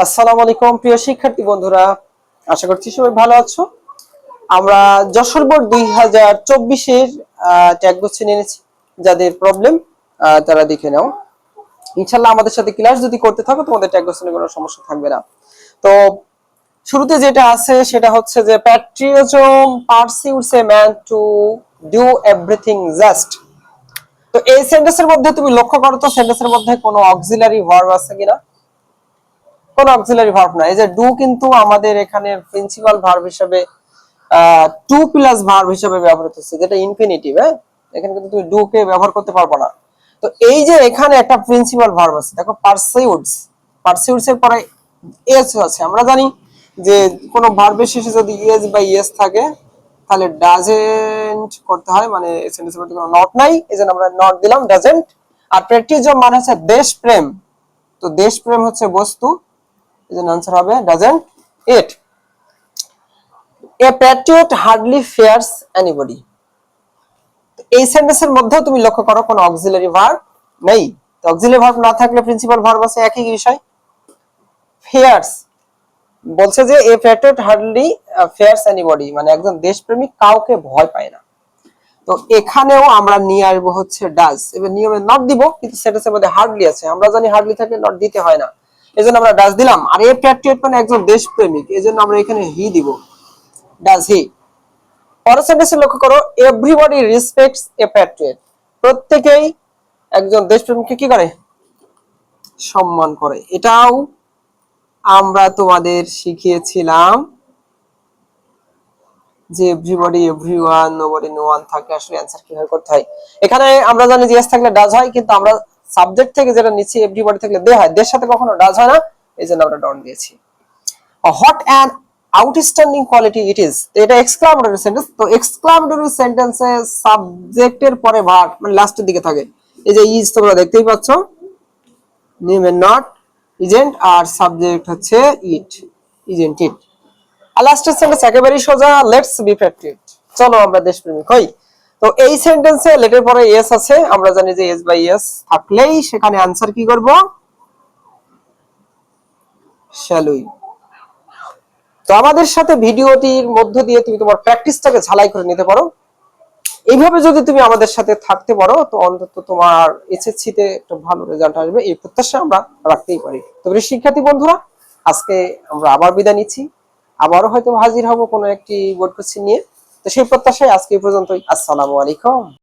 আসসালামু আলাইকুম প্রিয় শিক্ষার্থী বন্ধুরা, আশা করছি সবাই ভালো আছো। আমরা যশোর বোর্ড 2024 এর ট্যাগ গুছিয়ে নিয়েছি। যাদের প্রবলেম তারা দেখে নাও। ইনশাআল্লাহ আমাদের সাথে ক্লাস যদি করতে থাকো তোমাদের ট্যাগ গুছিয়ে কোনো সমস্যা থাকবে না। তো শুরুতে যেটা আছে সেটা হচ্ছে যে patriotism pursuits a man to do everything just. তো এই সেন্টেন্সের মধ্যে তুমি লক্ষ্য করো তো সেন্টেন্সের মধ্যে কোনো অক্সিলারি ভার্ব আছে কিনা? কোন অক্সিলারি ভার্ব না। এই যে ডু কিন্তু আমাদের এখানে প্রিন্সিপাল ভার্ব হিসেবে টু প্লাস ভার্ব হিসেবে ব্যবহৃত হচ্ছে, যেটা ইনফিনিটিভ। হ্যাঁ, এখানে কিন্তু তুমি ডু কে ব্যবহার করতে পারবে না। তো এই যে এখানে একটা প্রিন্সিপাল ভার্ব আছে, দেখো পারসিউটস। পারসিউটস এর পরে এস আছে। আমরা জানি যে কোন ভার্বের শেষে যদি এস বা ইএস থাকে তাহলে ডাজেন্ট করতে হয়, মানে সেন্টেন্সের মধ্যে কোনো নট নাই, এজন্য আমরা নট দিলাম ডাজেন্ট। আর প্র্যাকটিজম মানে হচ্ছে দেশপ্রেম। তো দেশপ্রেম হচ্ছে বস্তু, এজন্য आंसर হবে doesn't it. A patriot hardly fears anybody. এই সেন্টেন্সের মধ্যে তুমি লক্ষ্য করো কোনো অক্সিলারি ভার্ব নেই। তো অক্সিলারি ভার্ব না থাকলে প্রিন্সিপাল ভার্ব আছে একই বিষয়। ফিয়ার্স বলছে যে a patriot hardly fears anybody, মানে একজন দেশপ্রেমিক কাউকে ভয় পায় না। তো এখানেও আমরা নিয়ে আসবো হচ্ছে ডাজ। এবার নিয়মে নট দিব, কিন্তু সেন্টেন্সের মধ্যে হার্ডলি আছে। আমরা জানি হার্ডলি থাকলে নট দিতে হয় না, এজন্য আমরা ডাজ দিলাম। আর এ প্যাট্রিয়ট মানে একজন দেশপ্রেমিক, এজন্য আমরা এখানে হি দিব, ডাজ হি। পরের সেন্টেন্সে লক্ষ্য করো, এভরিবডি রেসপেক্টস এ প্যাট্রিয়ট। প্রত্যেকেই একজন দেশপ্রেমিককে কি করে? সম্মান করে। এটাও আমরা তোমাদের শিখিয়েছিলাম যে everybody, everyone, nobody, no one থাকলে আসলে অ্যানসার কিভাবে করতে হয়। এখানে আমরা জানি যে এস থাকলে ডাজ হয়, কিন্তু আমরা সাবজেক্ট থেকে যেটা নিচ্ছি এভরিবডি থাকলে দে হয়, দের সাথে কখনো ডাজ হয় না, এজন্য আমরা ডন দিয়েছি। What an outstanding quality it is. এটা এক্সক্লামেটরি সেন্টেন্স। তো এক্সক্লামেটরি সেন্টেন্সে সাবজেক্টের পরে ভার্ব মানে লাস্টের দিকে থাকে। এই যে ইজ তোমরা দেখতেই পাচ্ছ, নেম এন্ড নট, ইজেন্ট, আর সাবজেক্ট হচ্ছে ইট, ইজেন্ট ইট। আর লাস্টের সেন্টেন্স একেবারেই সোজা, লেটস বি প্যাট্রিয়ট, চলো আমরা দেশপ্রেমিক হই। তো এই সেন্টেন্সে লেটের পরে এস আছে। আমরা জানি যে এস বাই এস থাকলেই সেখানে আনসার কি করব? Shall we. তো আমাদের সাথে ভিডিওটির মধ্য দিয়ে তুমি তোমার প্র্যাকটিসটাকে ঝালাই করে নিতে পারো। এইভাবে যদি তুমি আমাদের সাথে থাকতে পারো তো অন্তত তোমার এসএসসি তে একটা ভালো রেজাল্ট আসবে, এই প্রত্যাশা আমরা রাখতেই পারি। তবে শিক্ষার্থী বন্ধুরা, আজকে আমরা আবার বিদায় নিচ্ছি। আবারও হয়তো হাজির হব কোনো একটি বোর্ড কোশ্চেন নিয়ে। তো সেই প্রত্যাশায় আজকে এই পর্যন্তই। আসসালামু আলাইকুম।